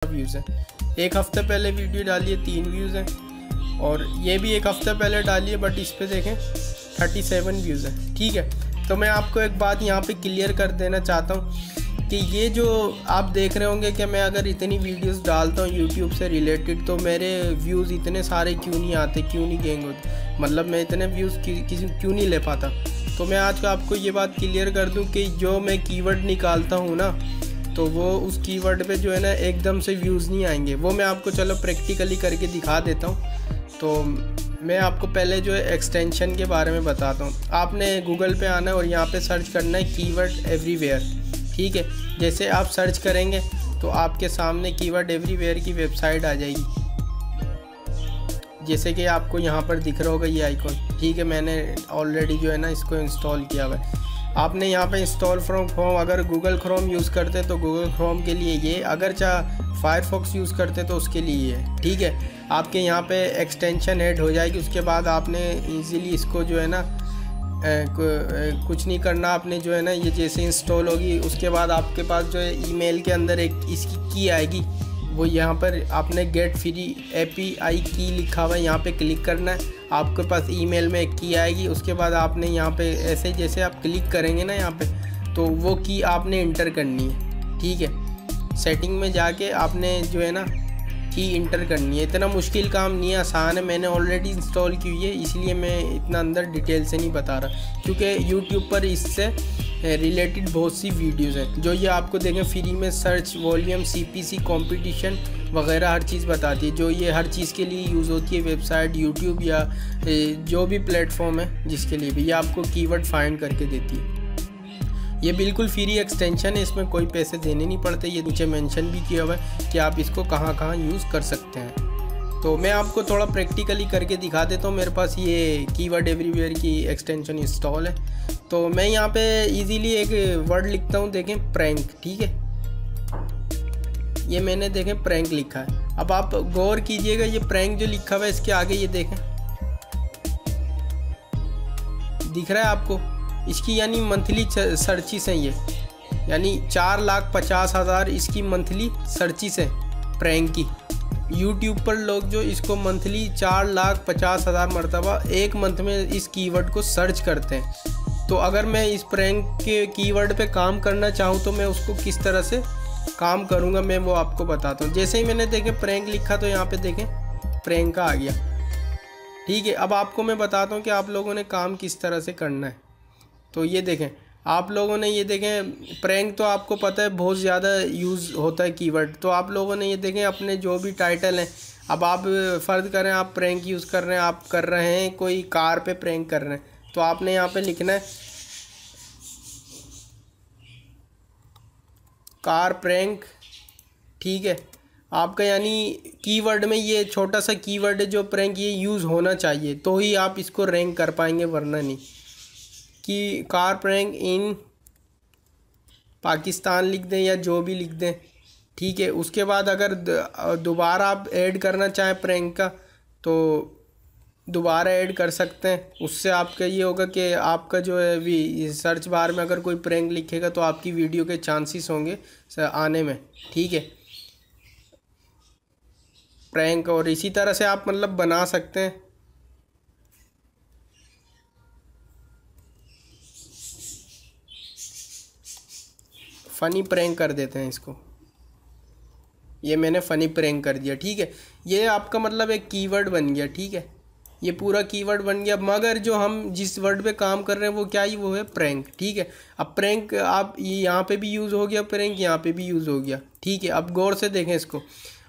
Views हैं। एक हफ़्ते पहले वीडियो डाली है 3 व्यूज़ हैं, और ये भी एक हफ़्ते पहले डाली है बट इस पे देखें 37 व्यूज़ हैं। ठीक है, तो मैं आपको एक बात यहाँ पे क्लियर कर देना चाहता हूँ कि ये जो आप देख रहे होंगे कि मैं अगर इतनी वीडियोस डालता हूँ यूट्यूब से रिलेटेड तो मेरे व्यूज़ इतने सारे क्यों नहीं आते, क्यों नहीं गेंग होते, मतलब मैं इतने व्यूज़ किसी क्यों नहीं ले पाता। तो मैं आज आपको ये बात क्लियर कर दूँ कि जो मैं कीवर्ड निकालता हूँ ना, तो वो उस कीवर्ड पे जो है ना एकदम से व्यूज़ नहीं आएंगे। वो मैं आपको चलो प्रैक्टिकली करके दिखा देता हूँ। तो मैं आपको पहले जो है एक्सटेंशन के बारे में बताता हूँ। आपने गूगल पे आना है और यहाँ पे सर्च करना है कीवर्ड एवरीवेयर। ठीक है, जैसे आप सर्च करेंगे तो आपके सामने कीवर्ड एवरीवेयर की वेबसाइट आ जाएगी, जैसे कि आपको यहाँ पर दिख रहा होगा ये आइकॉन। ठीक है, मैंने ऑलरेडी जो है ना इसको इंस्टॉल किया हुआ है। आपने यहाँ पे इंस्टॉल फ्रॉम क्रोम, अगर गूगल क्रोम यूज़ करते हैं तो गूगल क्रोम के लिए ये, अगर फायरफॉक्स यूज़ करते तो उसके लिए ये। ठीक है, आपके यहाँ पे एक्सटेंशन ऐड हो जाएगी। उसके बाद आपने इजीली इसको जो है ना कुछ नहीं करना, आपने जो है ना ये जैसे इंस्टॉल होगी उसके बाद आपके पास जो है ईमेल के अंदर एक इसकी की आएगी, वो यहाँ पर आपने गेट फ्री API की लिखा हुआ है, यहाँ पे क्लिक करना है। आपके पास ईमेल में एक की आएगी। उसके बाद आपने यहाँ पे ऐसे जैसे आप क्लिक करेंगे ना यहाँ पे, तो वो की आपने इंटर करनी है। ठीक है, सेटिंग में जाके आपने जो है ना की इंटर करनी है। इतना मुश्किल काम नहीं है, आसान है। मैंने ऑलरेडी इंस्टॉल की हुई है, इसलिए मैं इतना अंदर डिटेल से नहीं बता रहा, क्योंकि यूट्यूब पर इससे रिलेटेड बहुत सी वीडियोस हैं जो ये आपको देखें फ्री में सर्च वॉल्यूम CPC कंपटीशन वगैरह हर चीज़ बताती है, जो ये हर चीज़ के लिए यूज़ होती है, वेबसाइट, यूट्यूब या जो भी प्लेटफॉर्म है जिसके लिए भी, ये आपको कीवर्ड फाइंड करके देती है। ये बिल्कुल फ्री एक्सटेंशन है, इसमें कोई पैसे देने नहीं पड़ते। ये नीचे मेंशन भी किया हुआ है कि आप इसको कहाँ कहाँ यूज़ कर सकते हैं। तो मैं आपको थोड़ा प्रैक्टिकली करके दिखा देता हूँ। मेरे पास ये कीवर्ड एवरीवेयर की एक्सटेंशन इंस्टॉल है। तो मैं यहाँ पे इजीली एक वर्ड लिखता हूँ, देखें प्रैंक। ठीक है, ये मैंने देखें प्रैंक लिखा है। अब आप गौर कीजिएगा, ये प्रैंक जो लिखा हुआ है इसके आगे ये देखें, दिख रहा है आपको, इसकी यानी मंथली सर्चिस हैं ये, यानी 4,50,000 इसकी मंथली सर्चिस है प्रैंक की। यूट्यूब पर लोग जो इसको मंथली 4,50,000 मरतबा एक मंथ में इस कीवर्ड को सर्च करते हैं। तो अगर मैं इस प्रैंक के कीवर्ड पे काम करना चाहूँ तो मैं उसको किस तरह से काम करूँगा, मैं वो आपको बताता हूँ। जैसे ही मैंने देखें प्रैंक लिखा तो यहाँ पे देखें प्रैंक का आ गया। ठीक है, अब आपको मैं बताता हूँ कि आप लोगों ने काम किस तरह से करना है। तो ये देखें, आप लोगों ने ये देखें प्रैंक तो आपको पता है बहुत ज़्यादा यूज़ होता है कीवर्ड। तो आप लोगों ने ये देखें अपने जो भी टाइटल हैं, अब आप फ़र्ज़ करें आप प्रैंक यूज़ कर रहे हैं, आप कर रहे हैं कोई कार पे प्रैंक कर रहे हैं, तो आपने यहाँ पे लिखना है कार प्रैंक। ठीक है, आपका यानी कीवर्ड में ये छोटा सा कीवर्ड है जो प्रैंक, ये यूज़ होना चाहिए तो ही आप इसको रैंक कर पाएंगे, वरना नहीं। कि कार प्रैंक इन पाकिस्तान लिख दें या जो भी लिख दें। ठीक है, उसके बाद अगर दोबारा आप ऐड करना चाहें प्रैंक का तो दोबारा ऐड कर सकते हैं। उससे आपका ये होगा कि आपका जो है भी सर्च बार में अगर कोई प्रैंक लिखेगा तो आपकी वीडियो के चांसेस होंगे आने में। ठीक है, प्रैंक, और इसी तरह से आप मतलब बना सकते हैं। फ़नी प्रैंक कर देते हैं इसको, ये मैंने फ़नी प्रैंक कर दिया। ठीक है, ये आपका मतलब एक कीवर्ड बन गया। ठीक है, ये पूरा कीवर्ड बन गया, मगर जो हम जिस वर्ड पे काम कर रहे हैं वो क्या ही, वो है प्रैंक। ठीक है, अब प्रैंक आप यहाँ पे भी यूज़ हो गया, प्रैंक यहाँ पे भी यूज़ हो गया। ठीक है, अब गौर से देखें इसको।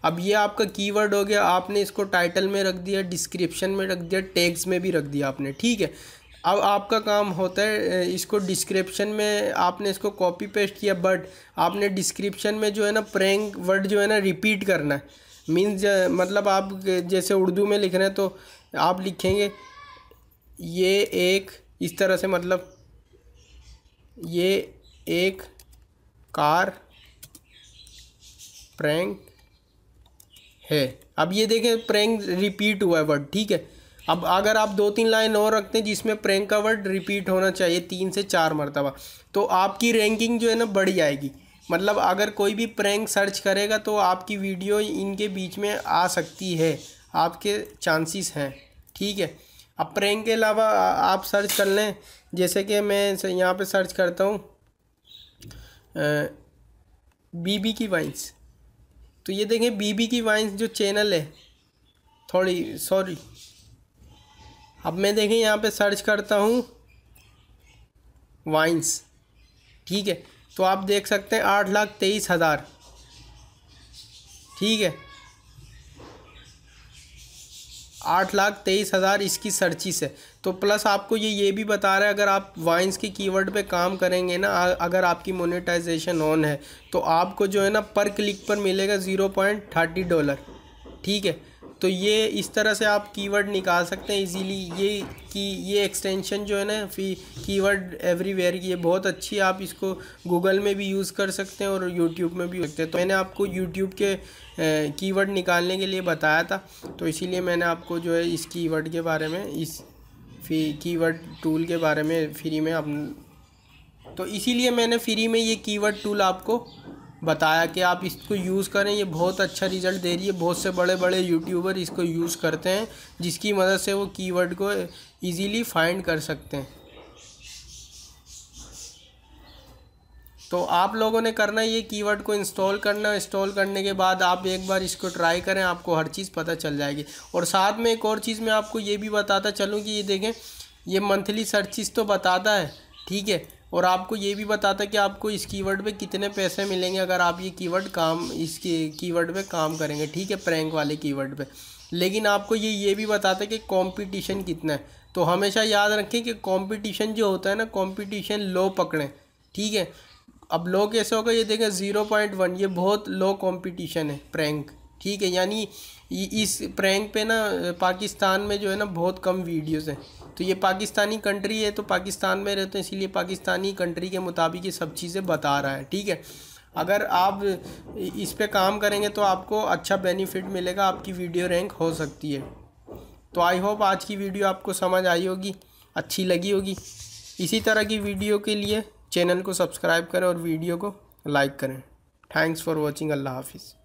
अब ये आपका कीवर्ड हो गया, आपने इसको टाइटल में रख दिया, डिस्क्रिप्शन में रख दिया, टैग्स में भी रख दिया आपने। ठीक है, अब आपका काम होता है इसको डिस्क्रिप्शन में आपने इसको कॉपी पेस्ट किया, बट आपने डिस्क्रिप्शन में जो है ना प्रैंक वर्ड जो है ना रिपीट करना है। मीन्स मतलब आप जैसे उर्दू में लिख रहे हैं तो आप लिखेंगे ये एक, इस तरह से, मतलब ये एक कार प्रैंक है। अब ये देखें प्रैंक रिपीट हुआ है वर्ड। ठीक है, अब अगर आप 2-3 लाइन और रखते हैं जिसमें प्रैंक का वर्ड रिपीट होना चाहिए 3 से 4 मरतबा, तो आपकी रैंकिंग जो है ना बढ़ जाएगी। मतलब अगर कोई भी प्रैंक सर्च करेगा तो आपकी वीडियो इनके बीच में आ सकती है, आपके चांसेस हैं, ठीक है। अब प्रैंक के अलावा आप सर्च कर लें, जैसे कि मैं यहाँ पे सर्च करता हूँ बीबी की वाइन्स, तो ये देखें बीबी की वाइन्स जो चैनल है, अब मैं देखें यहाँ पे सर्च करता हूँ वाइन्स, ठीक है, तो आप देख सकते हैं 8,23,000, ठीक है, 8,23,000 इसकी सर्चिस है। तो प्लस आपको ये भी बता रहा है अगर आप वाइन्स के कीवर्ड पे काम करेंगे ना, अगर आपकी मोनेटाइजेशन ऑन है तो आपको जो है ना पर क्लिक पर मिलेगा $0.30, ठीक है। तो ये इस तरह से आप कीवर्ड निकाल सकते हैं इजीली। ये एक्सटेंशन जो है ना कीवर्ड एवरीवेयर की, ये बहुत अच्छी है, आप इसको गूगल में भी यूज़ कर सकते हैं और यूट्यूब में भी यूज़ करते हैं। तो मैंने आपको यूट्यूब के कीवर्ड निकालने के लिए बताया था, तो इसीलिए मैंने आपको जो है इस कीवर्ड के बारे में, इस कीवर्ड टूल के बारे में फ्री में तो इसीलिए मैंने फ्री में ये कीवर्ड टूल आपको बताया कि आप इसको यूज़ करें। ये बहुत अच्छा रिज़ल्ट दे रही है, बहुत से बड़े बड़े यूट्यूबर इसको यूज़ करते हैं, जिसकी मदद से वो कीवर्ड को इजीली फाइंड कर सकते हैं। तो आप लोगों ने करना ये कीवर्ड को इंस्टॉल करना, इंस्टॉल करने के बाद आप एक बार इसको ट्राई करें, आपको हर चीज़ पता चल जाएगी। और साथ में एक और चीज़ मैं आपको ये भी बताता चलूँ कि ये देखें, ये मंथली सर्चिस तो बताता है, ठीक है, और आपको ये भी बताता है कि आपको इस कीवर्ड पे कितने पैसे मिलेंगे अगर आप ये इसके कीवर्ड पे काम करेंगे, ठीक है, प्रैंक वाले कीवर्ड पे। लेकिन आपको ये भी बताता है कि कंपटीशन कितना है। तो हमेशा याद रखें कि कंपटीशन जो होता है ना, कंपटीशन लो पकड़ें, ठीक है। अब लो कैसे होगा, ये देखें 0.1, ये बहुत लो कंपटीशन है प्रैंक, ठीक है। यानी इस प्रैंक पे ना पाकिस्तान में जो है ना बहुत कम वीडियोस हैं। तो ये पाकिस्तानी कंट्री है, तो पाकिस्तान में रहते हैं, इसीलिए पाकिस्तानी कंट्री के मुताबिक ये सब चीज़ें बता रहा है, ठीक है। अगर आप इस पे काम करेंगे तो आपको अच्छा बेनिफिट मिलेगा, आपकी वीडियो रैंक हो सकती है। तो आई होप आज की वीडियो आपको समझ आई होगी, अच्छी लगी होगी। इसी तरह की वीडियो के लिए चैनल को सब्सक्राइब करें और वीडियो को लाइक करें। Thanks for watching. अल्लाह हाफिज़।